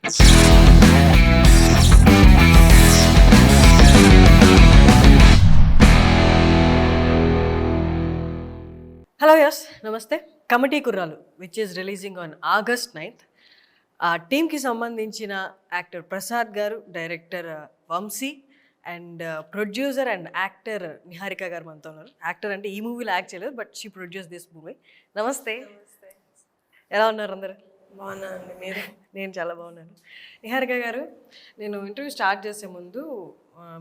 Hello yes నమస్తే. Committee Kurrollu which is releasing on August 9th. ఆ టీమ్కి సంబంధించిన యాక్టర్ ప్రసాద్ గారు, director Vamshi and producer and actor Niharika గారు మనతో ఉన్నారు. యాక్టర్ అంటే ఈ మూవీలో యాక్ట్ చేయలేదు, but she produce this movie. నమస్తే. ఎలా ఉన్నారు అందరు? బాగున్నానండి. మీరు? నేను చాలా బాగున్నాను. నిహారిక గారు, నేను ఇంటర్వ్యూ స్టార్ట్ చేసే ముందు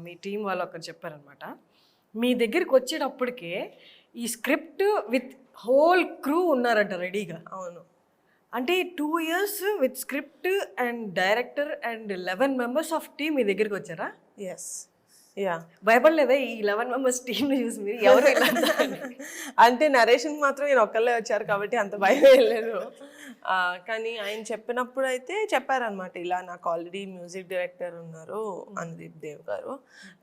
మీ టీం వాళ్ళు ఒకరు చెప్పారనమాట, మీ దగ్గరికి వచ్చేటప్పటికే ఈ స్క్రిప్ట్ విత్ హోల్ క్రూ ఉన్నారంట రెడీగా. అవును. అంటే 2 years with script and director and 11 members of team మీ దగ్గరికి వచ్చారా? ఎస్. యా. భయపడలేదా ఈ 11 members టీంని చూసి మీరు? ఎవరు అంటే నరేషన్ మాత్రం ఈయన ఒక్కళ్ళే వచ్చారు కాబట్టి అంత భయం వేయలేదు. కానీ ఆయన చెప్పినప్పుడు అయితే చెప్పారనమాట, ఇలా నాకు ఆల్రెడీ మ్యూజిక్ డైరెక్టర్ ఉన్నారు అనుదీప్ దేవ్ గారు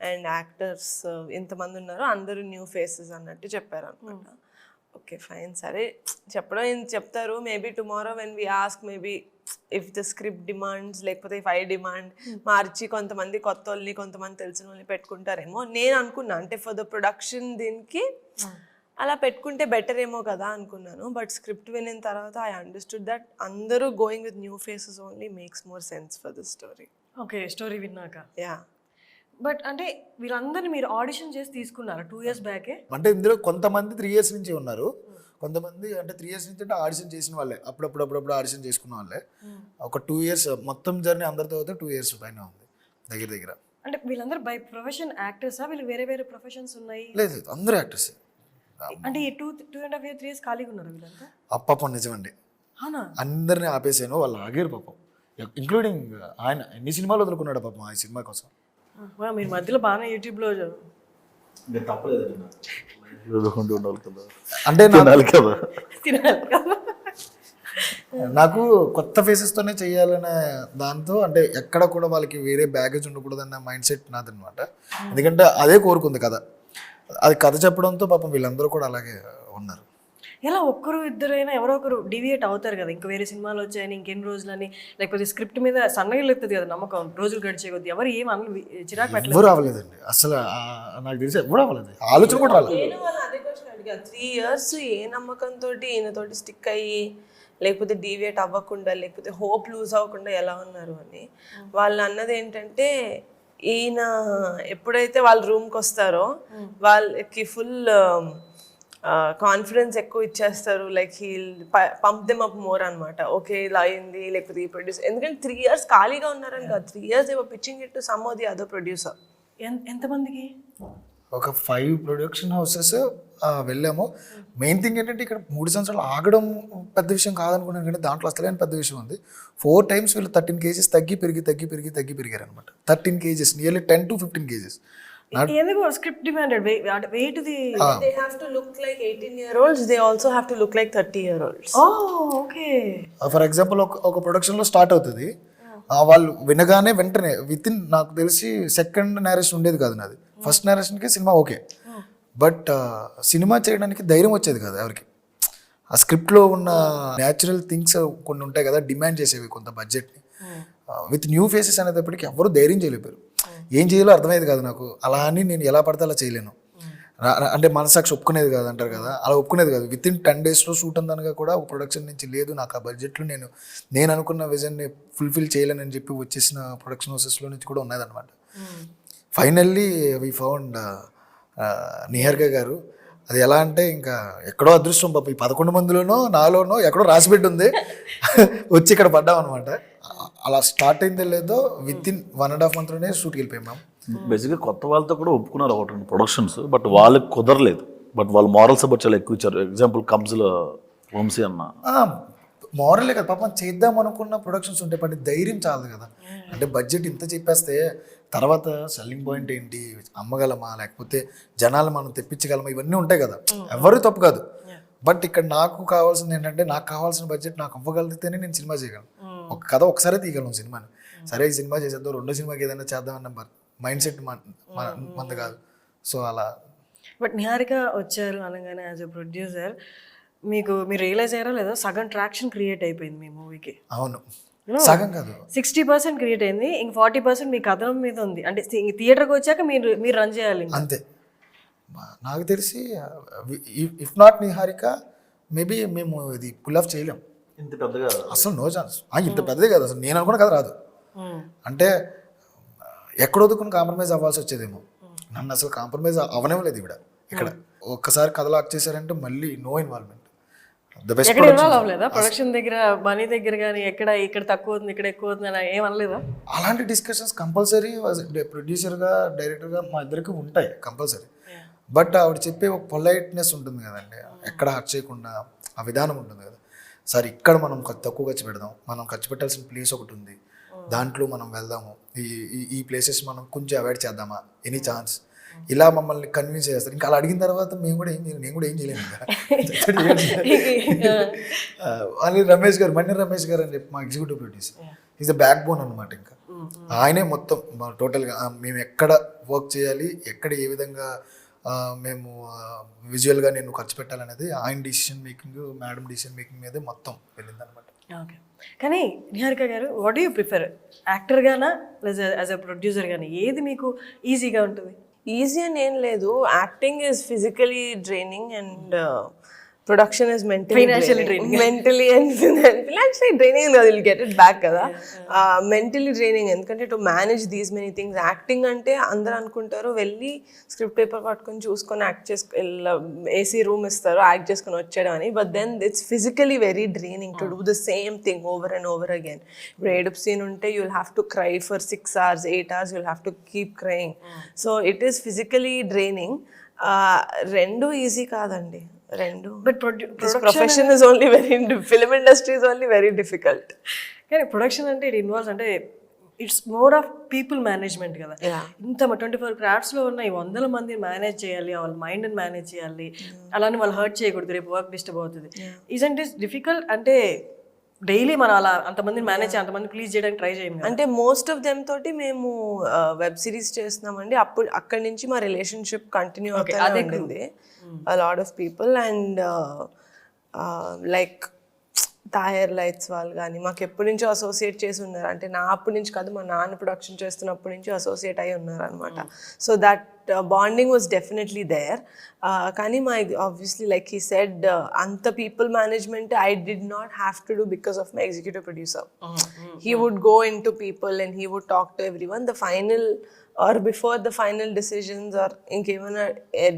అండ్ యాక్టర్స్ ఇంతమంది ఉన్నారు, అందరూ న్యూ ఫేసెస్ అన్నట్టు చెప్పారనమాట. ఓకే ఫైన్, సరే చెప్పడం ఏం చెప్తారు. Maybe tomorrow when we ask, maybe if the script demands, లేకపోతే ఇఫ్ ఐ డిమాండ్, మార్చి కొంతమంది కొత్త వాళ్ళని కొంతమంది తెలిసిన వాళ్ళని పెట్టుకుంటారేమో నేను అనుకున్నా. అంటే ఫర్ ద ప్రొడక్షన్ దీనికి అలా పెట్టుకుంటే బెటర్ ఏమో కదా అనుకున్నాను. బట్ స్క్రిప్ట్ వినిన తర్వాత ఐ అండర్స్టూడ్ దట్ అందరూ going with new faces only makes more sense for the story. Okay, story విన్నాక. యా. బట్ అంటే వీళ్ళందరినీ మీరు ఆడిషన్ చేసి తీసుకున్నారు 2 years బ్యాకే? అంటే ఇందులో కొంతమంది 3 years నుంచి ఉన్నారు, కొంతమంది అంటే 3 years నుంచి అంటే ఆడిషన్ చేసిన వాళ్ళే, అప్పుడప్పుడు ఆడిషన్ చేసుకున్న వాళ్ళే. ఒక 2 years మొత్తం జర్నీ అందరితో అయితే 2 years పైన ఉంది దగ్గర దగ్గర. అంటే వీళ్ళందరూ బై ప్రొఫెషన్ యాక్టర్సా? వీళ్ళు వేరే వేరే ప్రొఫెషన్స్ ఉన్నాయి? లేదు, అందరూ యాక్టర్స్. అంటే ఈ 2.5 years 3 years ఖాళీగా ఉన్నారు వీళ్ళంతా? పాపం నిజమండి, అందరినీ ఆపేసాను, వాళ్ళు ఆగారు పాపం, ఇంక్లూడింగ్ ఆయన. ఎన్ని సినిమాలు వదులుకున్నాడు పాపం ఆ సినిమా కోసం. మీరు మధ్యలో బాగానే యూట్యూబ్లో అంటే నాకు కొత్త ఫేసెస్తోనే చేయాలనే దాంతో, అంటే ఎక్కడ కూడా వాళ్ళకి వేరే బ్యాగేజ్ ఉండకూడదన్న మైండ్ సెట్ నాదనమాట. ఎందుకంటే అదే కోరుకుంది కథ, అది కథ చెప్పడంతో పాపం వీళ్ళందరూ కూడా అలాగే ఉన్నారు. ఎలా ఒక్కరు ఇద్దరైనా ఎవరో ఒకరు డివియేట్ అవుతారు కదా, ఇంకా వేరే సినిమాలు వచ్చాయని ఇంకెన్ని రోజులని, లేకపోతే స్క్రిప్ట్ మీద సన్నగిలు ఎత్తుంది కదా నమ్మకం, రోజులు గడిచే కొద్ది. ఎవరు ఏం చిరాకు పెట్టలేదు? ఎవరు అవ్వలేదండి అసలు, నాకు తెలిసి ఎవరు అవ్వలేదు, ఆలోచన కూడా రాలేదు. నేను వాళ్ళు అదే క్వశ్చన్ అడిగా, 3 years ఏ నమ్మకంతో ఈయనతోటి స్టిక్ అయ్యి, లేకపోతే డీవియేట్ అవ్వకుండా, లేకపోతే హోప్ లూజ్ అవ్వకుండా ఎలా ఉన్నారు అని. వాళ్ళు అన్నది ఏంటంటే, ఈయన ఎప్పుడైతే వాళ్ళ రూమ్కి వస్తారో వాళ్ళకి ఫుల్ కాన్ఫిడెన్స్ ఎక్కువ ఇచ్చేస్తారు. Like he'll pump them up more అనమాట. ఓకే ఇలా అయింది, లేకపోతే ఈ ప్రొడ్యూసర్, ఎందుకంటే 3 years ఖాళీగా ఉన్నారని కాదు, 3 years ఏవో pitching it to some of the other producer. ఎంతమందికి? ఒక 5 ప్రొడక్షన్ హౌసెస్ వెళ్ళాము. మెయిన్ థింగ్ ఏంటంటే, ఇక్కడ 3 సంవత్సరాలు ఆగడం పెద్ద విషయం కాదనుకున్నాను, కానీ దాంట్లో అసలు పెద్ద విషయం ఉంది. 4 times వీళ్ళు 13 kgs తగ్గి పెరిగారు అనమాట. 13 kgs, నియర్లీ 10 to 15 kgs. ఎందుకు స్క్రిప్ట్ డిమాండెడ్ వెయిట్ ది? They have to look like 18-year-olds, they also have to look like 30-year-olds. Okay. For example ఒక ప్రొడక్షన్లో స్టార్ట్ అవుతుంది, వాళ్ళు వినగానే వెంటనే వితిన్, నాకు తెలిసి సెకండ్ నేరేషన్ ఉండేది కాదు నాది, ఫస్ట్ నేరేషన్కి సినిమా ఓకే. బట్ సినిమా చేయడానికి ధైర్యం వచ్చేది కాదు ఎవరికి. ఆ స్క్రిప్ట్లో ఉన్న న్యాచురల్ థింగ్స్ కొన్ని ఉంటాయి కదా, డిమాండ్ చేసేవి కొంత బడ్జెట్ని. విత్ న్యూ ఫేసెస్ అనేటప్పటికి ఎవరు ధైర్యం చేయలేపారు, ఏం చేయాలో అర్థమయ్యేది కాదు నాకు. అలా అని నేను ఎలా పడితే అలా చేయలేను, అంటే మనసాక్షి ఒప్పుకునేది కాదు అంటారు కదా, అలా ఒప్పుకునేది కాదు. వితిన్ 10 daysలో షూట్ ఉందనగా కూడా ఒక ప్రొడక్షన్ నుంచి లేదు నాకు ఆ బడ్జెట్లో నేను అనుకున్న విజన్ని ఫుల్ఫిల్ చేయలేనని చెప్పి వచ్చేసిన ప్రొడక్షన్ హౌసెస్లో నుంచి కూడా ఉన్నదన్నమాట. ఫైనల్లీ వి ఫౌండ్ నిహారిక గారు. అది ఎలా అంటే, ఇంకా ఎక్కడో అదృష్టం పాప, ఈ 11 మందిలోనో నాలోనో ఎక్కడో రాసిపెట్టి ఉంది, వచ్చి ఇక్కడ పడ్డాం అనమాట. అలా స్టార్ట్ అయిందో లేదో వితిన్ 1.5 monthలోనే షూట్కి వెళ్ళిపోయాం మ్యామ్. బేసిక్గా కొత్త వాళ్ళతో కూడా ఒప్పుకున్నారు ఒకటి ప్రొడక్షన్స్, బట్ వాళ్ళకి కుదరలేదు. బట్ వాళ్ళు మారల్ సపోర్ట్ చాలా ఎక్కువ ఇచ్చారు. ఎగ్జాంపుల్ కబ్జ్లో వంశీ అన్న మారలే కదా పాపం, చేద్దాం అనుకున్న ప్రొడక్షన్స్ ఉంటాయి, పని ధైర్యం చాలదు కదా. అంటే బడ్జెట్ ఇంత చెప్పేస్తే తర్వాత సెల్లింగ్ పాయింట్ ఏంటి, అమ్మగలమా, లేకపోతే జనాలు మనం తెప్పించగలమా, ఇవన్నీ ఉంటాయి కదా. ఎవరు తప్పు కాదు, బట్ ఇక్కడ నాకు కావాల్సింది ఏంటంటే, నాకు కావాల్సిన బడ్జెట్ నాకు అవ్వగలిగితేనే నేను సినిమా చేయగలను. ఒక కథ ఒకసారి తీయగలను సినిమాని. సరే ఈ సినిమా చేసేద్దాం, రెండో సినిమాకి ఏదైనా చేద్దామన్న మైండ్ సెట్ మంది కాదు. సో అలా. బట్ నిహారిక వచ్చారు అనగానే యాజ్ ఎ ప్రొడ్యూసర్ మీరు రియలైజ్ అయ్యారా లేదా, సగం ట్రాక్షన్ క్రియేట్ అయిపోయింది మీ మూవీకి? అవును, సగం కాదు 60% క్రియేట్ అయింది, ఇంక 40% మీ కథనం మీద ఉంది. అంటే థియేటర్కి వచ్చాక మీరు రన్ చేయాలి. అంతే. నాకు తెలిసి ఇఫ్ నాట్ నిహారిక మేబీ మేము ఇది పుల్ ఆఫ్ చేయలేం. ఇంత పెద్దగా అసలు నో ఛాన్స్. ఇంత పెద్దదే కాదు అసలు, నేను అనుకున్న కథ రాదు. అంటే ఎక్కడ వదుకుని కాంప్రమైజ్ అవ్వాల్సి వచ్చేదేమో. నన్ను అసలు కాంప్రమైజ్ అవనివ్వలేదు ఇక్కడ. ఒక్కసారి కథ లాక్ చేశారంటే మళ్ళీ నో ఇన్వాల్వ్మెంట్. ద బెస్ట్ ఎక్కడ ఇన్వాల్వ్ అవ్వలేదా ప్రొడక్షన్ దగ్గర, మనీ దగ్గర కానీ? ఇక్కడ తక్కువ అవుతుంది, ఇక్కడ ఎక్కువ అవుతుంది అని ఏమనలేదా? అలాంటి డిస్కషన్స్ కంపల్సరీ ప్రొడ్యూసర్గా డైరెక్టర్గా మా ఇద్దరికి ఉంటాయి కంపల్సరీ. బట్ ఆవిడ చెప్పే ఒక పొలైట్నెస్ ఉంటుంది కదండి, ఎక్కడ హర్ట్ చేయకుండా ఆ విధానం ఉంటుంది కదా. సార్ ఇక్కడ మనం తక్కువ ఖర్చు పెడదాం, మనం ఖర్చు పెట్టాల్సిన ప్లేస్ ఒకటి ఉంది, దాంట్లో మనం వెళ్దాము, ఈ ప్లేసెస్ మనం కొంచెం అవాయిడ్ చేద్దామా, ఎనీ ఛాన్స్, ఇలా మమ్మల్ని కన్విన్స్ చేస్తారు. ఇంకా అలా అడిగిన తర్వాత నేను కూడా ఏం చేయలేను ఇంకా. అని రమేష్ గారు, మన్ని రమేష్ గారు అని చెప్పి మా executive producer, is the back bone అనమాట. ఇంకా ఆయనే మొత్తం టోటల్గా మేము ఎక్కడ వర్క్ చేయాలి, ఎక్కడ ఏ విధంగా మేము విజువల్గా నేను ఖర్చు పెట్టాలనేది ఆయన decision making, madam decision making మీదే మొత్తం వెళ్ళింది అనమాట. ఓకే. కానీ నిహారిక గారు, వాట్ డూ యూ ప్రిఫర్, యాక్టర్గానా యాజ్ అ ప్రొడ్యూసర్ కానీ? ఏది మీకు ఈజీగా ఉంటుంది? ఈజీ అని ఏం లేదు. Acting is physically draining and production is Financially draining. Mentally and financially draining. Will get it back కదా. మెంటలీ డ్రైనింగ్, ఎందుకంటే to manage these many things. Acting అంటే అందరూ అనుకుంటారు వెళ్ళి స్క్రిప్ట్ పేపర్ పట్టుకొని చూసుకొని యాక్ట్ ఏసీ రూమ్ ఇస్తారు, యాక్ట్ చేసుకొని వచ్చేయడం అని. But then it's physically very draining to do the same thing over and over again. ఇప్పుడు ఏడుపు సీన్ ఉంటే you will have to cry for 6 hours 8 hours, you will have to keep crying. So it is physically draining. రెండు easy కాదండి, రెండు. But profession is only very, film industry is only very difficult. కానీ production అంటే it involves, అంటే it's more of people management కదా. ఇంత 24 క్రాఫ్ట్స్లో ఉన్న ఈ 100 మందిని మేనేజ్ చేయాలి, వాళ్ళ మైండ్ని మేనేజ్ చేయాలి, అలానే వాళ్ళు హర్ట్ చేయకూడదు, రేపు వర్క్ డిస్టర్బ్ అవుతుంది. Isn't is difficult? అంటే డైలీ మనం అలా అంతమందిని మేనేజ్ చేయాలి, అంతమంది ప్లీజ్ చేయడానికి ట్రై చేయం. అంటే మోస్ట్ ఆఫ్ దెమ్ తోటి మేము వెబ్ సిరీస్ చేస్తున్నామండి. అప్పుడు అక్కడి నుంచి మా రిలేషన్షిప్ కంటిన్యూ అవుతూనే ఉంటుంది. a lot of people and like Tayyar lights వాళ్ళు కానీ మాకు ఎప్పటి నుంచో అసోసియేట్ చేసి ఉన్నారు. అంటే నా అప్పటి నుంచి కాదు, మా నాన్న ప్రొడక్షన్ చేస్తున్నప్పటి నుంచి అసోసియేట్ అయి ఉన్నారు అనమాట. So that bonding was definitely there. కానీ మా ఆబ్వియస్లీ లైక్ హీ సెడ్, అంత people management I did not have to do because of my executive producer. He would go in to people and he would talk to every one. The final or before the final decisions or ఇంకేమైనా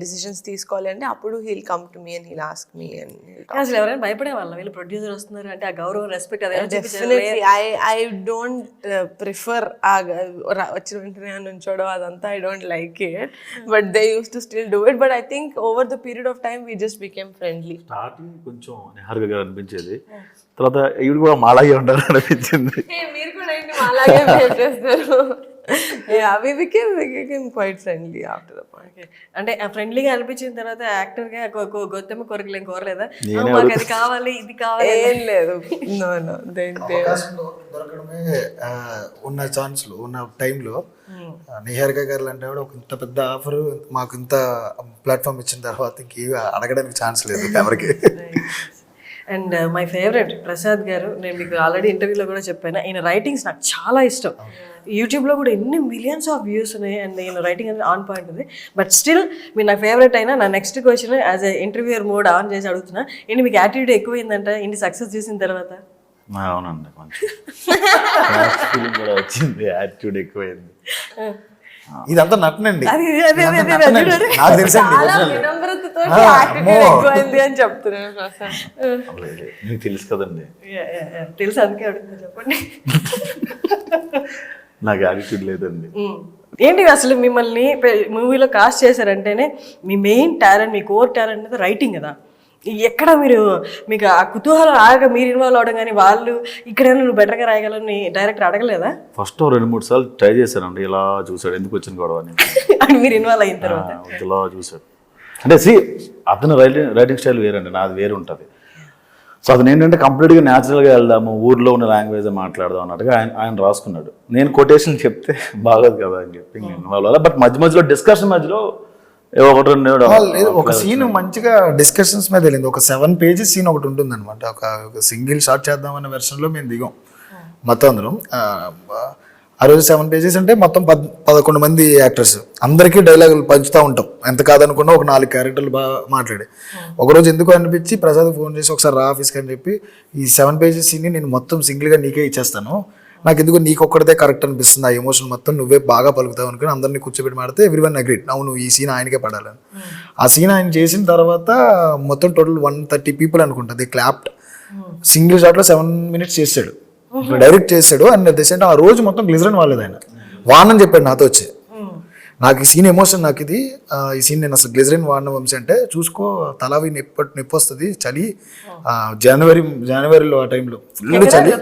decisions తీసుకోవాలి అంటే అప్పుడు he'll come to me and he'll ask me and అసలు ఎవరైనా భయపడే వాళ్ళ వీళ్ళు producer వస్తున్నారు అంటే ఆ గౌరవం, రెస్పెక్ట్ అదే డెఫినెట్లీ. ఐ డోంట్ ప్రిఫర్ వచ్చిన వెంటనే నుంచోడం అదంతా. I don't like it, but they use to still do it. But I think over the period of time we just became friendly. Starting కొంచెం నిహారిక గారు అనిపించేది, తర్వాత ఇవి కూడా మాలాగే ఉంటారు అనిపించింది. మీరు కూడా ఏంటి మాలాగే బిహేవ్ చేస్తారు. Yeah, we became quite friendly after the point. Okay. అంటే ఫ్రెండ్లీగా అనిపించిన తర్వాత యాక్టర్గా గొత్తెమ్మ కోరికలు ఏం కోరలేదా? మాకు అది కావాలి, ఇది కావాలి? ఏం లేదు. నో అవకాశం దొరకడమే ఉన్న ఛాన్స్లో, ఉన్న టైంలో నిహారిక గారు అంటే కూడా ఒక ఇంత పెద్ద ఆఫర్ మాకు ఇంత ప్లాట్ఫామ్ ఇచ్చిన తర్వాత ఇంకేవి అడగడానికి ఛాన్స్ లేదు ఎవరికి. అండ్ మై ఫేవరెట్ ప్రసాద్ గారు, నేను మీకు ఆల్రెడీ ఇంటర్వ్యూలో కూడా చెప్పాను, ఈయన రైటింగ్స్ నాకు చాలా ఇష్టం. యూట్యూబ్లో కూడా ఎన్ని మిలియన్స్ ఆఫ్ వ్యూస్ ఉన్నాయి అండ్ ఈయన రైటింగ్ అనేది ఆన్ పాయింట్ ఉంది. బట్ స్టిల్ మీరు నా ఫేవరెట్ అయినా నా next question as a interviewer mode on చేసి అడుగుతున్నా, ఏంటి మీకు యాటిట్యూడ్ ఎక్కువైందంట ఇన్ని సక్సెస్ చూసిన తర్వాత? అవునండి, మంచి ఫీలింగ్ కూడా వచ్చింది, యాటిట్యూడ్ ఎక్కువైంది. ఇదంతా నటనండి, నాకు వినమ్రతతో ఎక్కువైంది అని చెప్తున్నాను ప్రసాద్. మీకు తెలుసు కదండి. తెలుసు, అందుకే అడుగుతున్నా, చెప్పండి. నాకు యాటిట్యూడ్ లేదండి. ఏంటి అసలు మిమ్మల్ని మూవీలో కాస్ట్ చేశారంటేనే మీ మెయిన్ టాలెంట్, మీ కోర్ టాలెంట్ అనేది రైటింగ్ కదా. ఎక్కడ మీకు ఆ కుతూహలం ఆగ మీరు ఇన్వాల్వ్ అవడం, కానీ వాళ్ళు ఇక్కడైనా నువ్వు బెటర్గా రాయగలని డైరెక్టర్ అడగలేదా? ఫస్ట్ 2-3 సార్లు ట్రై చేశానండి. ఇలా చూసాడు, ఎందుకు వచ్చిన గొడవ అని. అని మీరు ఇన్వాల్వ్ అయిన తర్వాత ఇలా చూసాడు. అంటే అతను రైటింగ్ స్టైల్ వేరండి, నాది వేరు ఉంటుంది. సో అతను ఏంటంటే కంప్లీట్గా న్యాచురల్గా వెళ్దాము, ఊర్లో ఉన్న లాంగ్వేజ్ మాట్లాడదాం అన్నట్టుగా ఆయన రాసుకున్నాడు. నేను కొటేషన్ చెప్తే బాగోదు కదా అని చెప్పి ఇన్వాల్వ్ అవ్వాలి. బట్ మధ్యలో డిస్కషన్ మధ్యలో ఒక సీన్ మంచిగా డిస్కషన్స్ మీద వెళ్ళింది. ఒక 7 pages సీన్ ఒకటి ఉంటుంది అనమాట. ఒక సింగిల్ షాట్ చేద్దామన్న వెర్షన్లో మేము దిగాం. మొత్తం అందరం ఆ రోజు 7 pages అంటే మొత్తం 11 మంది యాక్టర్స్ అందరికీ డైలాగులు పంచుతూ ఉంటాం. ఎంత కాదనుకున్నా ఒక 4 క్యారెక్టర్లు బాగా మాట్లాడి ఒకరోజు ఎందుకు అనిపించి ప్రసాద్ ఫోన్ చేసి ఒకసారి రా ఆఫీస్కి అని చెప్పి ఈ 7 pages ని నేను మొత్తం సింగిల్గా నీకే ఇచ్చేస్తాను, నాకు ఎందుకు నీకు ఒక్కడితే కరెక్ట్ అనిపిస్తుంది, ఆ ఎమోషన్ మొత్తం నువ్వే బాగా పలుకుతావు అనుకుని అందరినీ కూర్చోబెట్టి మాడితే ఎవ్రీవన్ అగ్రీడ్, అవును ఈ సీన్ ఆయనకే పడాలని. ఆ సీన్ ఆయన చేసిన తర్వాత మొత్తం టోటల్ 130 people అనుకుంటా దే క్లాప్డ్. సింగిల్ షాట్లో 7 minutes చేశాడు, డైరెక్ట్ చేశాడు. And at the same time ఆ రోజు మొత్తం గ్లిజరిన్ వాడలేదు ఆయన, వాడనని చెప్పాడు నాతో వచ్చి. నాకు ఈ సీన్ ఎమోషన్, నాకు ఇది ఈ సీన్ నేను అసలు గ్లిజరిన్ వాడిన వంశీ అంటే చూసుకో తలవి నొప్పి వస్తుంది, చలి జనవరిలో ఆ టైంలో ఫుల్ చలి,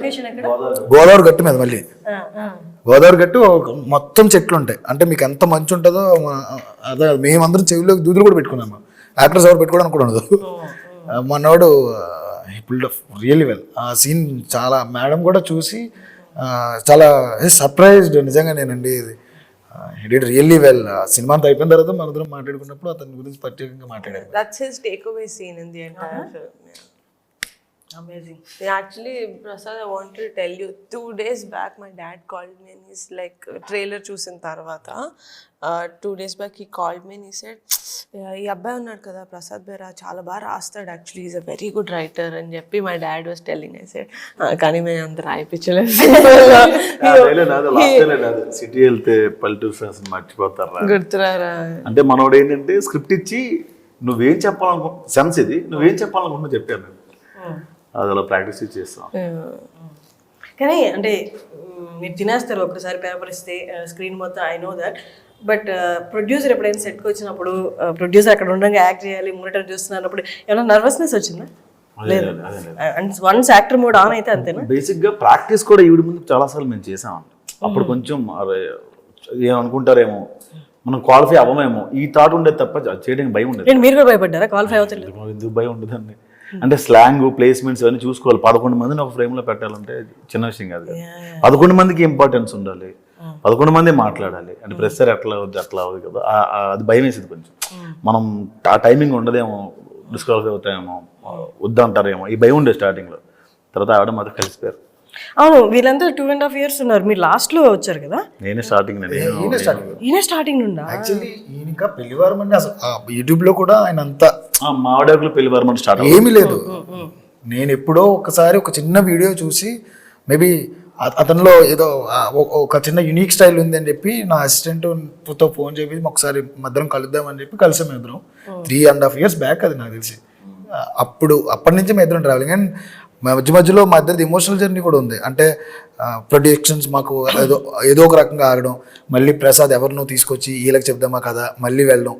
గోదావరి గట్టు మీద మళ్ళీ గోదావరి గట్టు మొత్తం చెట్లు ఉంటాయి. అంటే మీకు ఎంత మంచి ఉంటుందో అదే మేమందరం చెవిలో దూదులు కూడా పెట్టుకున్నాము, యాక్టర్స్ ఎవరు పెట్టుకోవడానికి కూడా ఉండదు. మనోడు ఇప్పుడు రియల్లీ వెల్ ఆ సీన్ చాలా మేడం కూడా చూసి చాలా సర్ప్రైజ్డ్ నిజంగా నేనండి. ఇది డిడ్ రియల్లీ వెల్. సినిమా అంతా అయిపోయిన తర్వాత మనందరం మాట్లాడుకున్నప్పుడు అతని గురించి ప్రత్యేకంగా మాట్లాడారు. That's his takeaway scene in the entire film. Yeah. Amazing. Yeah, actually, Prasad, I want to tell you, 2 days back my dad called me and he's like, trailer చూసిన తర్వాత 2 days back he called me and he said, ఈ అబ్బాయి ఉన్నాడు కదా ప్రసాద్ బేరా చాలా బాగా రాస్తాడు, actually is a very good writer అని చెప్పి my dad was telling. I said కానీ మేము అంత రాయిపించలేదు. సిటీ వెళ్తే పల్లెటూరు ఫ్రెండ్స్ మర్చిపోతారా గుర్తురారా అంటే మనోడు ఏంటంటే స్క్రిప్ట్ ఇచ్చి నువ్వేం చెప్పాలనుకో సెన్స్ ఇది నువ్వేం చెప్పాలనుకుంటున్నా చెప్పాను, అది అలా ప్రాక్టీస్ చేస్తాం. కానీ అంటే మీరు తినేస్తారు ఒకసారి పేపర్ ఇస్తే స్క్రీన్ మొత్తం, I know that. But producer ఎప్పుడైనా సెట్కి వచ్చినప్పుడు ప్రొడ్యూసర్ అక్కడ ఉండగా యాక్ట్ చేయాలి, మానిటర్ చూస్తున్నప్పుడు ఏమైనా నర్వస్నెస్ వచ్చిందా? లేదు. And once actor mode on అయితే అంతేనా? బేసిక్గా ప్రాక్టీస్ కూడా ఈవిడ ముందు చాలాసార్లు మేము చేసామండి. అప్పుడు కొంచెం ఏమనుకుంటారేమో మనం క్వాలిఫై అవ్వమేమో ఈ థాట్ ఉండేది తప్ప చేయడానికి భయం ఉండేది. మీరు కూడా భయపడ్డారా క్వాలిఫై అవుతుంది? ఎందుకు భయం ఉండదండి, అంటే స్లాంగ్ ప్లేస్మెంట్స్ అవన్నీ చూసుకోవాలి. 11 మందిని ఒక ఫ్రేమ్లో పెట్టాలంటే చిన్న విషయం కాదు కదా. 11 మందికి ఇంపార్టెన్స్ ఉండాలి, 11 మంది మాట్లాడాలి. అంటే ప్రెషర్ ఎట్లా అవుద్ది అట్లా అవుతుంది కదా, అది భయం వేసేది కొంచెం. మనం ఆ టైమింగ్ ఉండదేమో, డిస్క్వాలిఫై అవుతాయేమో, వద్దంటారేమో, ఈ భయం ఉండే స్టార్టింగ్లో. తర్వాత ఆవిడ మాత్రం కలిసిపోయారు. అవును, వీళ్ళంతా 2.5 years ఉన్నారు, మీరు లాస్ట్లో వచ్చారు కదా? నేనే స్టార్టింగ్ ఈయన స్టార్టింగ్ నుండా? యాక్చువల్లీ ఈయన ఇంకా పెళ్లివారం అంటే అసలు యూట్యూబ్లో కూడా ఆయన అంతా మావిడాకులు పెళ్లివారం అంటే స్టార్ట్ ఏమీ లేదు. నేను ఎప్పుడో ఒకసారి ఒక చిన్న వీడియో చూసి మేబీ అతనిలో ఏదో ఒక చిన్న యునిక్ స్టైల్ ఉంది అని చెప్పి నా అసిస్టెంట్తో ఫోన్ చేసి ఒకసారి మధ్యలో కలుద్దామని చెప్పి కలిసాం ఇద్దరం. 3.5 years బ్యాక్ అది నాకు తెలిసి. అప్పటి నుంచి మేము ఇద్దరం ట్రావెలింగ్. అండ్ మధ్యలో మా ఇద్దరిది ఎమోషనల్ జర్నీ కూడా ఉంది. అంటే ప్రొడక్షన్స్ మాకు ఏదో ఒక రకంగా ఆగడం, మళ్ళీ ప్రసాద్ ఎవరినో తీసుకొచ్చి వీళ్ళకి చెప్దామా కదా, మళ్ళీ వెళ్ళడం,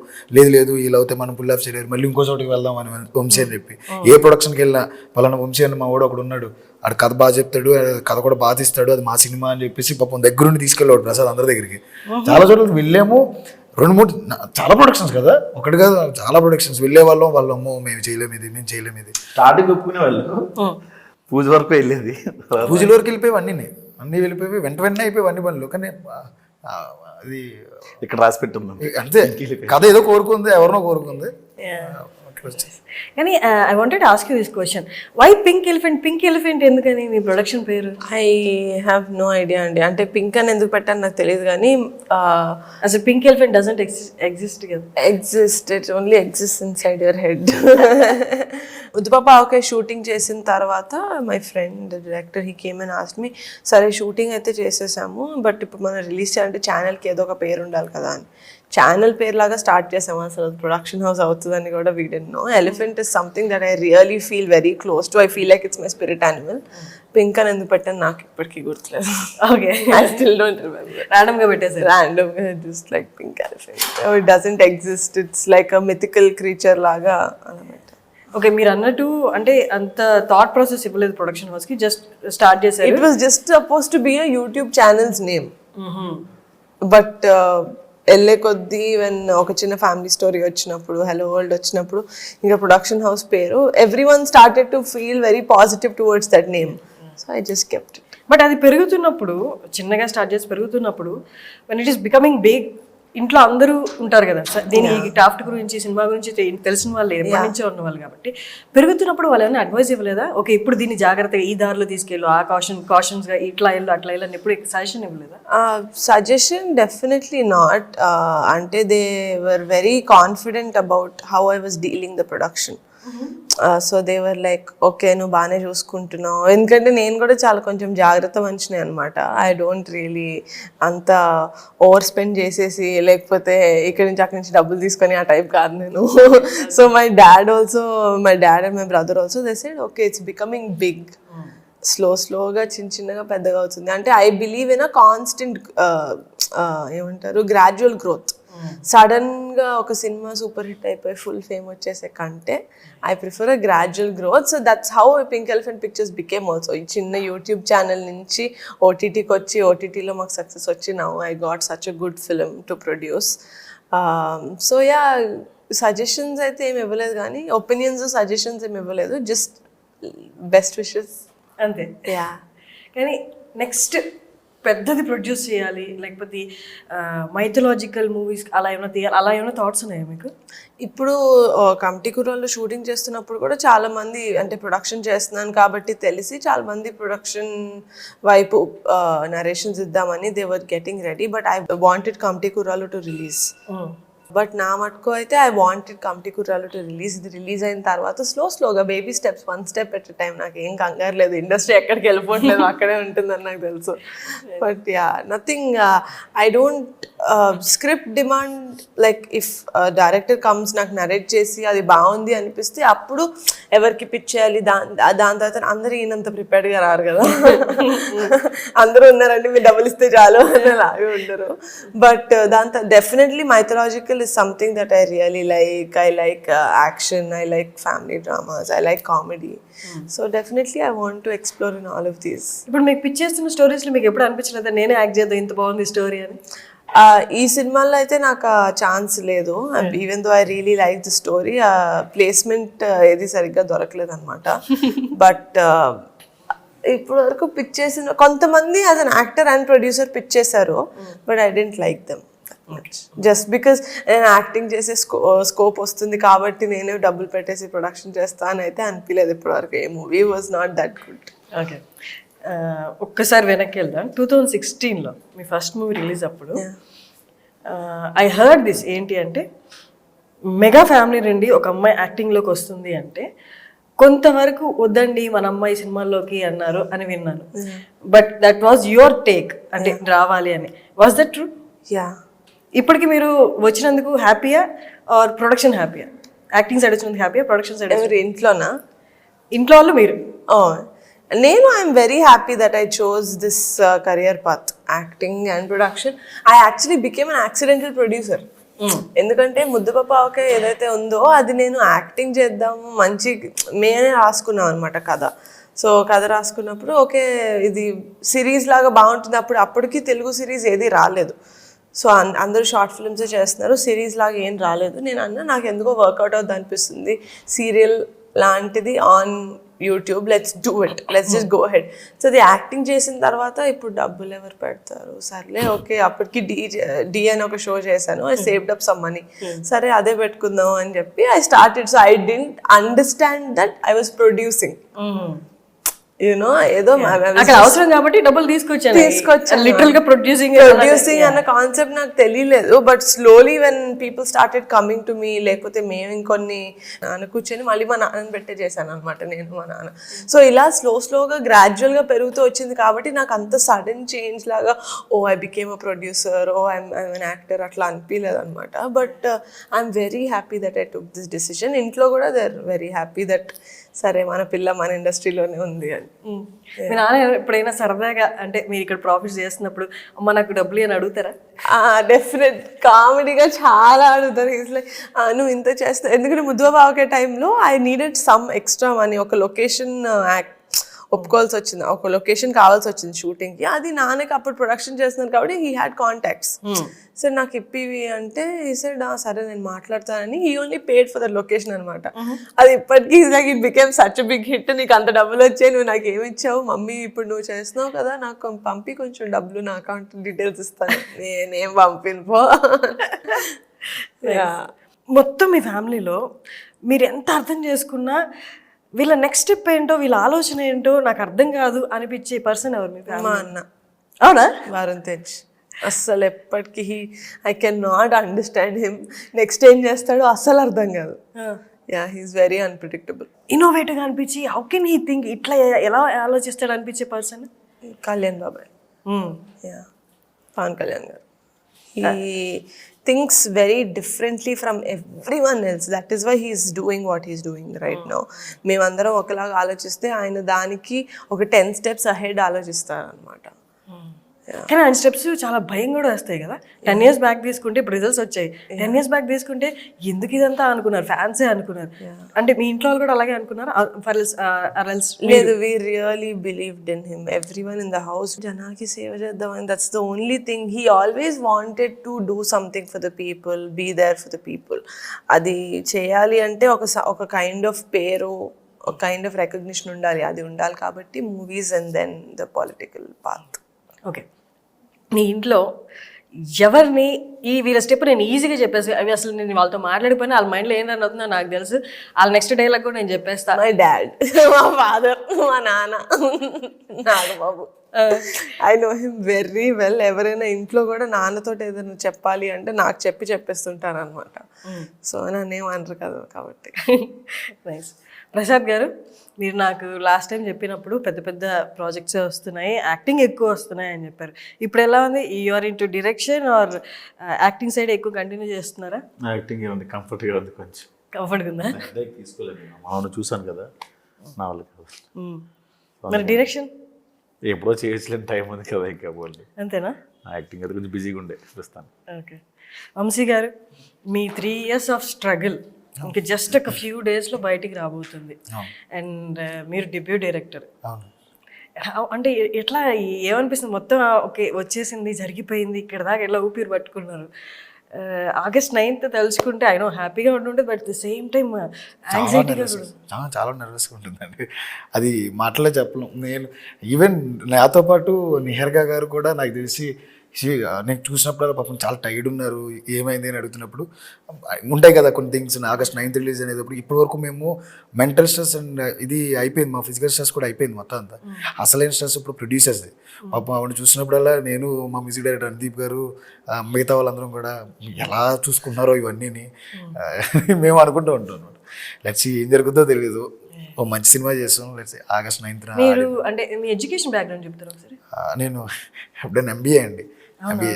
లేదు వీళ్ళు అవుతే మనం పుల్ ఆఫ్ చేయలేరు, మళ్ళీ ఇంకో చోటికి వెళ్దాం అని వంశీ అని చెప్పి. ఏ ప్రొడక్షన్కి వెళ్ళినా పలానా వంశీ అని మా వాడు ఒకడు ఉన్నాడు, ఆడు కథ బాగా చెప్తాడు, కథ కూడా బాగా తీస్తాడు, అది మా సినిమా అని చెప్పేసి పాపం దగ్గరుండి తీసుకెళ్ళాడు ప్రసాద్ అందరి దగ్గరికి. చాలా చోట్లకి వెళ్ళాము, 2-3 చాలా ప్రొడక్షన్స్ కదా, ఒకటి కాదు చాలా ప్రొడక్షన్స్ వెళ్ళే వాళ్ళము మేము చేయలేము ఇది స్టార్టింగ్ ఒప్పుకునే వాళ్ళు. పూజ వరకు వెళ్ళేది, పూజల వరకు వెళ్ళిపోయి అన్నీ వెళ్ళిపోయి వెంటనే అయిపోయి అన్ని పనులు. కానీ అది ఇక్కడ రాసి పెట్టుంది అంతే, కథ ఏదో కోరుకుంది, ఎవరినో కోరుకుంది. కానీ I wanted to ask you this question, why pink elephant ఎందుకని మీ ప్రొడక్షన్ పేరు? ఐ హ్యావ్ నో ఐడియా అండి. అంటే పింక్ అని ఎందుకు పెట్టాను నాకు తెలియదు, కానీ అసలు పింక్ ఎలిఫెంట్ డజంట్ ఎగ్జిస్ట్ కదా. It only exist inside your head. ఉద్దుపాప ఓకే షూటింగ్ చేసిన తర్వాత my friend director he came and asked me, సరే షూటింగ్ అయితే చేసేసాము, బట్ ఇప్పుడు మనం రిలీజ్ చేయాలంటే ఛానల్కి ఏదో ఒక పేరు ఉండాలి కదా అని. ఛానల్ పేరు లాగా స్టార్ట్ చేసాము, అసలు ప్రొడక్షన్ హౌస్ అవుతుందని కూడా we didn't know. Elephant is something that I really feel very close to. I feel like it's my spirit animal. Pink అని ఎందుకు పెట్టాను నాకు ఇప్పటికీ గుర్తులేదు. Okay, I still don't remember. ర్యాండమ్గా పెట్టేసారు. ర్యాండమ్గా just like pink elephant. It doesn't exist, it's like a mythical creature లాగా అన్నమాట. ఓకే, మీరు అన్నట్టు అంటే అంత థాట్ ప్రాసెస్ ఇవ్వలేదు ప్రొడక్షన్ హౌస్కి, జస్ట్ స్టార్ట్ చేశారు. It was just suppose to be a YouTube channels name, but వెళ్ళే కొద్దీ వెన్ ఒక చిన్న ఫ్యామిలీ స్టోరీ వచ్చినప్పుడు, హలో వరల్డ్ వచ్చినప్పుడు, ఇంకా ప్రొడక్షన్ హౌస్ పేరు everyone started to feel very positive towards that name. So I just kept it. But అది పెరుగుతున్నప్పుడు, చిన్నగా స్టార్ట్ చేసి పెరుగుతున్నప్పుడు, when it is becoming big, ఇంట్లో అందరూ ఉంటారు కదా దీని క్రాఫ్ట్ గురించి సినిమా గురించి తెలిసిన వాళ్ళు ఎప్పటి నుంచో ఉన్న వాళ్ళు కాబట్టి పెరుగుతున్నప్పుడు వాళ్ళు ఏమైనా అడ్వైస్ ఇవ్వలేదా? ఓకే, ఇప్పుడు దీన్ని జాగ్రత్తగా ఈ దారిలో తీసుకెళ్ళు, ఆ కాషన్స్ గా ఇట్లా వెళ్ళు అట్లా వెళ్ళు అని ఎప్పుడు సజెషన్ ఇవ్వలేదా? Suggestion definitely not. అంటే they were very confident about how I was dealing the production. So they were like okay నువ్వు బాగానే చూసుకుంటున్నావు, ఎందుకంటే నేను కూడా చాలా కొంచెం జాగ్రత్త మనిషిని అనమాట. ఐ డోంట్ రియలీ అంత ఓవర్ స్పెండ్ చేసేసి లేకపోతే ఇక్కడి నుంచి అక్కడి నుంచి డబ్బులు తీసుకొని ఆ టైప్ కాదు నేను. So my dad and my brother also they said okay it's becoming big, స్లోగా చిన్నగా పెద్దగా అవుతుంది. అంటే I believe in a constant ఏమంటారు గ్రాడ్యువల్ గ్రోత్. సడన్ గా ఒక సినిమా సూపర్ హిట్ అయిపోయి ఫుల్ ఫేమ్ వచ్చేసే కంటే I prefer a gradual growth. So that's how pink elephant pictures became also. ఈ చిన్న యూట్యూబ్ ఛానల్ నుంచి ఓటీటీకి వచ్చి ఓటీటీలో మాకు సక్సెస్ వచ్చి now I got such a good film to produce. So yeah suggestions అయితే ఏమి ఇవ్వలేదు, కానీ ఒపీనియన్స్ సజెషన్స్ ఏమి ఇవ్వలేదు, జస్ట్ బెస్ట్ విషెస్ అంతే. యా. కానీ నెక్స్ట్ పెద్దది ప్రొడ్యూస్ చేయాలి లేకపోతే మైథలాజికల్ మూవీస్ అలా ఏమైనా తీయాలి అలా ఏమైనా థాట్స్ ఉన్నాయా మీకు? ఇప్పుడు కమిటీ కుర్రాళ్ళు షూటింగ్ చేస్తున్నప్పుడు కూడా చాలా మంది అంటే ప్రొడక్షన్ చేస్తున్నాను కాబట్టి తెలిసి చాలా మంది ప్రొడక్షన్ వైపు నరేషన్స్ ఇద్దామని they were getting ready. But I wanted committee కుర్రాళ్ళు టు రిలీజ్. బట్ నా మటుకు అయితే ఐ వాంటెడ్ కమిటీ కుర్రాళ్ళు టు రిలీజ్. ఇది రిలీజ్ అయిన తర్వాత స్లోగా baby steps, 1 step at time. నాకు ఏం కంగారు లేదు, ఇండస్ట్రీ ఎక్కడికి వెళ్ళిపోవట్లేదు, అక్కడే ఉంటుందని నాకు తెలుసు. But yeah nothing, I don't script demand. Like if director comes నాకు నరేట్ చేసి అది బాగుంది అనిపిస్తే అప్పుడు ఎవరికి పిచ్ చేయాలి, దాని తర్వాత అందరూ ఈయనంత ప్రిపేర్డ్గా రారు కదా. అందరూ ఉన్నారండి మీరు డబ్బులు ఇస్తే చాలు అని అలాగే ఉండరు. బట్ దాంతో definitely mythological is something that I really like. I like action, I like family dramas, I like comedy. So definitely I want to explore in all of these. ఇప్పుడు మీకు పిచ్ చేస్తున్న స్టోరీస్లో మీకు ఎప్పుడు అనిపించలేదా నేనే యాక్ట్ చేద్దాం ఇంత బాగుంది స్టోరీ అని? ఈ సినిమాలో అయితే నాకు ఛాన్స్ లేదు. Even though I really like the story, placement ఏది సరిగ్గా దొరకలేదు అనమాట. బట్ ఇప్పుడు వరకు పిచ్ చేసిన కొంతమంది as an actor and producer pitch చేశారు, but I didn't like them just because నేను యాక్టింగ్ చేసే స్కోప్ వస్తుంది కాబట్టి నేను డబ్బులు పెట్టేసి ప్రొడక్షన్ చేస్తాను అయితే అనిపించలేదు ఇప్పటివరకు. A movie was not that good. Okay, ఒక్కసారి వెనక్కి వెళ్దాం. 2016లో మీ ఫస్ట్ మూవీ రిలీజ్ అప్పుడు ఐ హర్డ్ దిస్ ఏంటి అంటే మెగా ఫ్యామిలీ నుండి ఒక అమ్మాయి యాక్టింగ్లోకి వస్తుంది అంటే కొంతవరకు వద్దండి మన అమ్మాయి సినిమాల్లోకి అన్నారు అని విన్నాను. But that was your take, అంటే రావాలి అని. Was that true? యా. ఇప్పటికి మీరు వచ్చినందుకు హ్యాపీయా ఆర్ ప్రొడక్షన్ హ్యాపీయా? యాక్టింగ్ సైడ్ వచ్చినందుకు హ్యాపీయా, ప్రొడక్షన్ సైడ్? ఎవరు ఇంట్లోనా? ఇంట్లో వాళ్ళు మీరు? నేను I'm very happy that I chose this career path, acting and production. I actually became an accidental producer. ఎందుకంటే ముద్దుపప్ప ఓకే ఏదైతే ఉందో అది నేను యాక్టింగ్ చేద్దాము మంచి మేనే రాసుకున్నాం అనమాట కథ. సో కథ రాసుకున్నప్పుడు ఓకే ఇది సిరీస్ లాగా బాగుంటుంది. అప్పటికి తెలుగు సిరీస్ ఏది రాలేదు. సో అందరూ షార్ట్ ఫిల్మ్సే చేస్తున్నారు, సిరీస్ లాగా ఏం రాలేదు. నేను నాకు ఎందుకో వర్కౌట్ అవుతుంది అనిపిస్తుంది సీరియల్ లాంటిది on YouTube, let's do it, let's just go head. So అది యాక్టింగ్ చేసిన తర్వాత ఇప్పుడు డబ్బులు ఎవరు పెడతారు, సర్లే ఓకే అప్పటికి డి అని ఒక షో చేశాను, I saved up some money, సరే అదే పెట్టుకుందాం అని చెప్పి I started. So I didn't understand that I was producing, you know ఏదో అవసరం కాబట్టి డబ్బులు తీసుకొచ్చాను. లిటిల్ గా ప్రొడ్యూసింగ్ అన్న కాన్సెప్ట్ నాకు తెలియలేదు. But slowly when people started coming to me, లేకపోతే మేము ఇంకొన్ని నాన్న కూర్చొని మళ్ళీ మా నాన్నని పెట్టే చేశాను అనమాట నేను మా నాన్న. సో ఇలా స్లోగా గ్రాడ్యువల్ గా పెరుగుతూ వచ్చింది కాబట్టి నాకు అంత సడన్ చేంజ్ లాగా oh I became a producer, oh I'm an actor అట్లా అనిపించలేదు అనమాట. But I'm very happy that I took this decision. ఇంట్లో కూడా they are very happy that సరే మన పిల్ల మన ఇండస్ట్రీలోనే ఉంది అని. మీ నాన్న ఎప్పుడైనా సరదాగా అంటే మీరు ఇక్కడ ప్రాఫిట్స్ చేస్తున్నప్పుడు అమ్మ నాకు డబ్బులు అని అడుగుతారా? డెఫినెట్, కామెడీగా చాలా అడుగుతారు. ఈజ్ లైక్ నువ్వు ఇంత చేస్తావు, ఎందుకంటే ముద్దుబాబు ఆకే టైంలో I needed some extra money. ఒక లొకేషన్ ఒప్పుకోవాల్సి వచ్చింది, ఒక లొకేషన్ కావాల్సి వచ్చింది షూటింగ్కి. అది నాన్నకి అప్పుడు ప్రొడక్షన్ చేస్తున్నారు కాబట్టి హీ హ్యాడ్ కాంటాక్ట్స్. సరే నాకు ఇప్పివి అంటే సార్ సరే నేను మాట్లాడతానని he only paid for the location అనమాట. అది ఇప్పటికీ it became such big hit. నీకు అంత డబ్బులు వచ్చాయి, నువ్వు నాకు ఏమి ఇచ్చావు మమ్మీ, ఇప్పుడు నువ్వు చేస్తున్నావు కదా, నాకు పంపి కొంచెం డబ్బులు నా అకౌంట్ డీటెయిల్స్ ఇస్తాను. నేనేం పంపిన పో. మొత్తం మీ ఫ్యామిలీలో మీరు ఎంత అర్థం చేసుకున్నా వీళ్ళ నెక్స్ట్ స్టెప్ ఏంటో, వీళ్ళ ఆలోచన ఏంటో నాకు అర్థం కాదు అనిపించే పర్సన్ ఎవరు మీ మా ఫ్యామిలీ? అన్న అవునా? వరుణ్ తేజ్. అస్సలు ఎప్పటికీ I can not understand him. Next ఏం చేస్తాడో అస్సలు అర్థం కాదు. He's very unpredictable. ఇన్నోవేటివ్గా అనిపించి హౌ కెన్ హీ థింక్, ఇట్లా ఎలా ఆలోచిస్తాడు అనిపించే పర్సన్? కళ్యాణ్ బాబాయ్. పవన్ కళ్యాణ్ గారు. He thinks very differently from everyone else. That is why he is doing what he is doing right now. మేమందరం ఒకలాగా ఆలోచిస్తే ఆయన దానికి ఒక 10 steps ahead ఆలోచిస్తారు అనమాట. కానీ ఆయన స్టెప్స్ చాలా భయం కూడా వస్తాయి కదా. 10 years బ్యాక్ తీసుకుంటే ఇప్పుడు రిజల్ట్స్ వచ్చాయి. 10 years బ్యాక్ తీసుకుంటే ఎందుకు ఇదంతా అనుకున్నారు, ఫ్యాన్సే అనుకున్నారు. అంటే మీ ఇంట్లో వాళ్ళు కూడా అలాగే అనుకున్నారు? లేదు, we really believed in him. Everyone in the house, జనాకి సేవ చేద్దామని, that's the only thing. He always wanted to do something for the people, be there for the people. అది చేయాలి అంటే ఒక కైండ్ ఆఫ్ పేరు, ఒక కైండ్ ఆఫ్ రికగ్నిషన్ ఉండాలి. అది ఉండాలి కాబట్టి movies and then the political path. Okay, నీ ఇంట్లో ఎవరిని వీళ్ళ స్టెప్ నేను ఈజీగా చెప్పేసి, అవి అసలు నేను వాళ్ళతో మాట్లాడిపోయినా వాళ్ళ మైండ్లో ఏం రన్ అవుతుందో నాకు తెలుసు. వాళ్ళ నెక్స్ట్ డైలాగ్ కూడా నేను చెప్పేస్తాను. మై డాడ్, మా ఫాదర్, మా నాన్న, Nagababu. I know him very well. ఎవరైనా ఇంట్లో కూడా నాన్నతో ఏదైనా చెప్పాలి అంటే నాకు చెప్పేస్తుంటారు అనమాట. సో నన్నేం అనరు కదా కాబట్టి. నైస్. ప్రసాద్ గారు, మీరు నాకు లాస్ట్ టైం చెప్పినప్పుడు పెద్ద పెద్ద ప్రాజెక్ట్సే వస్తున్నాయి, యాక్టింగ్ ఎక్కువ వస్తున్నాయి అని చెప్పారు. ఇప్పుడు ఎలా ఉంది? You are in to direction or acting side ఎక్కువ కంటిన్యూ చేస్తున్నారా? యాక్టింగ్ ఉంది, కంఫర్ట్గా ఉంది, కొంచెం కంఫర్ట్గా ఉందా? తీసుకోలేదు, అవును చూసాను కదా నా వాళ్ళకి. మరి డైరెక్షన్ ఎప్పుడో చేయలేని టైం ఉంది కదా, ఇంకా పోలే. అంతేనా? యాక్టింగ్ అది కొంచెం బిజీగా ఉండే చూస్తాను. ఓకే. వంశీ గారు, మీ 3 years ఆఫ్ స్ట్రగుల్ ఇంకా జస్ట్ ఒక ఫ్యూ డేస్లో బయటికి రాబోతుంది. అండ్ మీరు డెబ్యూ డైరెక్టర్. అంటే ఎట్లా ఏమనిపిస్తుంది? మొత్తం ఓకే వచ్చేసింది, జరిగిపోయింది, ఇక్కడ దాకా ఎట్లా ఊపిరి పట్టుకున్నారు? August 9th తెలుసుకుంటే ఐ నో హ్యాపీగా ఉంటుంటుంది, బట్ ద సేమ్ టైమ్ యాంగ్జైటీగా కూడా చాలా నర్వస్గా ఉంటుందండి. అది మాటలే చెప్పలేం. నేను ఈవెన్ నాతో పాటు నిహర్గా గారు కూడా నాకు తెలిసి నేను చూసినప్పుడు పాపం చాలా టైర్డ్ ఉన్నారు, ఏమైంది అని అడుగుతున్నప్పుడు ఉంటాయి కదా కొన్ని థింగ్స్. August 9th రిలీజ్ అనేటప్పుడు ఇప్పటి వరకు మేము మెంటల్ స్ట్రెస్ అండ్ ఇది అయిపోయింది, మా ఫిజికల్ స్ట్రెస్ కూడా అయిపోయింది మొత్తం అంతా. అసలైన స్ట్రెస్ ఇప్పుడు ప్రొడ్యూసర్స్ది. పాపం ఆవిడ చూసినప్పుడల్లా నేను, మా మ్యూజిక్ డైరెక్టర్ అనుదీప్ గారు, మిగతా వాళ్ళందరం కూడా ఎలా చూసుకున్నారో ఇవన్నీ మేము అనుకుంటూ ఉంటాం అనమాట. లెట్స్ ఏం జరుగుతుందో తెలియదు, ఓ మంచి సినిమా చేస్తాం. Let's August 9th. మీరు అంటే మీ ఎడ్యుకేషన్ బ్యాక్గ్రౌండ్ చెప్తారా ఒకసారి? నేను ఎప్పుడైనా ఎంబీఏ అండి, ఎంబీఏ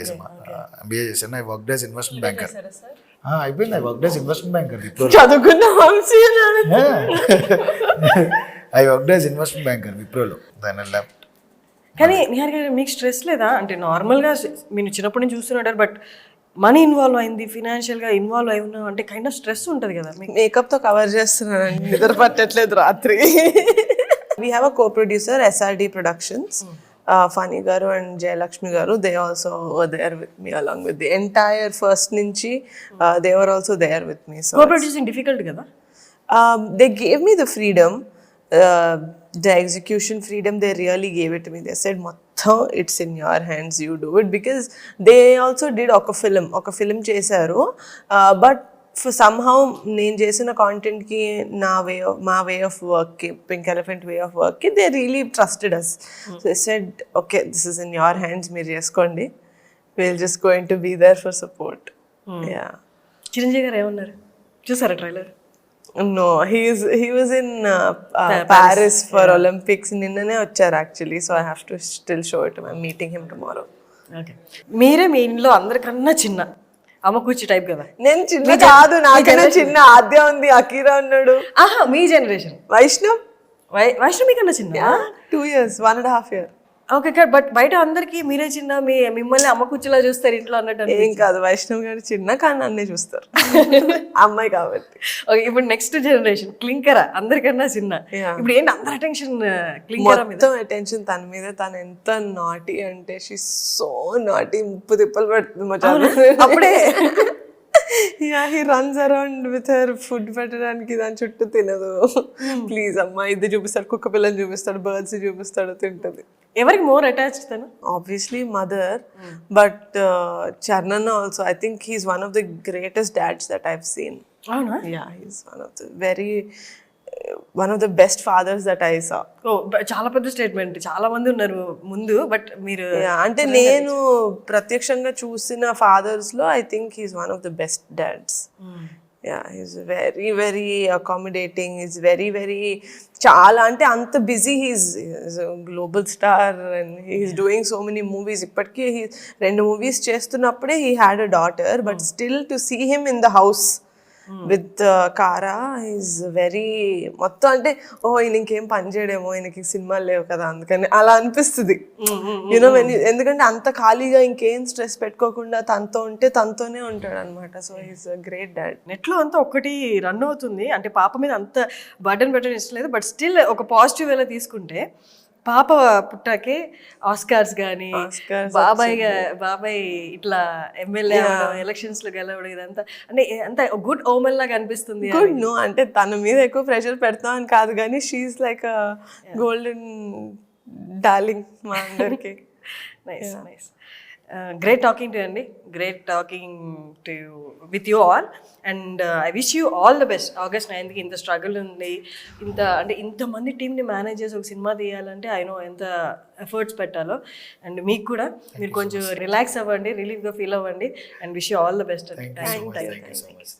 చేశాను. I worked as investment banker. అయిపోయింది, I worked as investment banker. I worked as investment banker విప్రోలో. దాని లెఫ్ట్. కానీ నిహార్ గారు, మీకు స్ట్రెస్ లేదా? అంటే నార్మల్గా మీరు చిన్నప్పటి నుంచి చూస్తుంటారు, బట్ మనీ ఇన్వాల్వ్ అయింది, ఫినాన్షియల్గా ఇన్వాల్వ్ అయి ఉన్నాం అంటే కైండ్ ఆఫ్ స్ట్రెస్ ఉంటుంది కదా మీకు? మేకప్తో కవర్ చేస్తున్నానండి, నిద్ర పట్టట్లేదు రాత్రి. We have a co-producer, SRD Productions. Funny garu and Jayalakshmi garu, they also were there with me along with the entire first nunchi. They were also there with me. So co-producing difficult kada? They gave me the freedom, the execution freedom. They really gave it to me. They said, "Mottho, it's in your hands. You do it." Because they also did oka film chesaru, but for somehow నేను చేసిన content కి మా way of work, pink elephant way of work కి they really trusted us. So they said, okay, this is in your hands, మీరు చేసుకోండి, will just going to be there for support. Yeah. Chiranjeevi garu ఏమన్నారు చూసారా trailer? No, he was in Paris for Olympics. నిన్ననే వచ్చారు actually. So I have to still show it. I'm meeting him tomorrow. Okay. మీరే మీ ఇంట్లో అందరికన్నా చిన్న అమ్మకూచి టైప్ కదా? నేను చిన్న కాదు, నాకైనా చిన్న ఆద్య ఉంది, అకీరా ఉన్నాడు. ఆహా, మీ జనరేషన్. వైష్ణవి కన్నా చిన్న 2 years, 1.5 years. ఓకే బట్ బయట అందరికి మీరే చిన్న మిమ్మల్ని అమ్మ కూర్చులా చూస్తారు ఇంట్లో అన్నట్టు ఏం కాదు, వైష్ణవ్ గారు చిన్న కానీ అన్నీ చూస్తారు అమ్మాయి కాబట్టి. ఓకే ఇప్పుడు నెక్స్ట్ జనరేషన్ క్లింకరా అందరికన్నా చిన్న. Yeah. ఇప్పుడు ఏంటి అందరి అటెన్షన్ క్లింకరా మీద? మొత్తం అటెన్షన్ తన మీద. తను ఎంత నాటీ అంటే షీ సో నాటీ, ముప్పు తిప్పలు పెడుతుంది మా అప్పుడే yeah, he runs around with her food పెట్టడానికి దాని చుట్టూ తినదు. ప్లీజ్ అమ్మా ఇది చూపిస్తాడు, కుక్క పిల్లని చూపిస్తాడు, బర్డ్స్ చూపిస్తాడు, తింటది. ఎవరికి మోర్ అటాచ్డ్ తను? Obviously mother, but Charnan also, I think he's one of the greatest dads that I've seen. అవునా? Yeah, he's one of the best fathers that I saw. ఓ చాలా పెద్ద స్టేట్మెంట్. చాలా మంది ఉన్నారు ముందు, బట్ మీరు Yeah, అంటే నేను ప్రత్యక్షంగా చూసిన fathers లో I think he's one of the best dads. Yeah, he's very very accommodating. He's very చాలా అంటే అంత busy. he's a global star and he's doing so many movies. ఇప్పటికీ 2 movies చేస్తున్నప్పుడే he had a daughter, but still to see him in the house with Kara, he's very మొత్తం అంటే ఈయన ఇంకేం పని చేయడేమో, ఈయనకి సినిమాలు లేవు కదా అందుకని అలా అనిపిస్తుంది. యూనో ఎందుకంటే అంత ఖాళీగా ఇంకేం స్ట్రెస్ పెట్టుకోకుండా తనతో ఉంటే తనతోనే ఉంటాడు అనమాట. So he's a great dad. నెట్లో అంతా ఒకటి రన్ అవుతుంది అంటే పాప మీద అంత బర్డన్ పెట్టడం ఇష్టం లేదు, బట్ స్టిల్ ఒక పాజిటివ్ వేలో తీసుకుంటే పాప పుట్టాకే ఆస్కార్స్ కానీ బాబాయ్ ఇట్లా ఎమ్మెల్యే ఎలక్షన్స్ లో గెలవడం ఇదంతా అంటే అంత గుడ్ ఓమెన్ లాగా అనిపిస్తుంది. గుడ్ నో అంటే తన మీద ఎక్కువ ప్రెషర్ పెడతాం అని కాదు కానీ షీఈస్ లైక్ గోల్డెన్ డార్లింగ్ మా అందరికి. Nice nice. Great talking to అండి, great talking to with you all and I wish you all the best. August 9th ఇంత స్ట్రగుల్ ఉంది, ఇంతమంది టీమ్ని మేనేజ్ చేసి ఒక సినిమా తీయాలంటే ఐ నో ఎంత ఎఫర్ట్స్ పెట్టాలో. అండ్ మీకు కూడా మీరు కొంచెం రిలాక్స్ అవ్వండి, రిలీఫ్గా ఫీల్ అవ్వండి and wish you all the best. Thank you so much.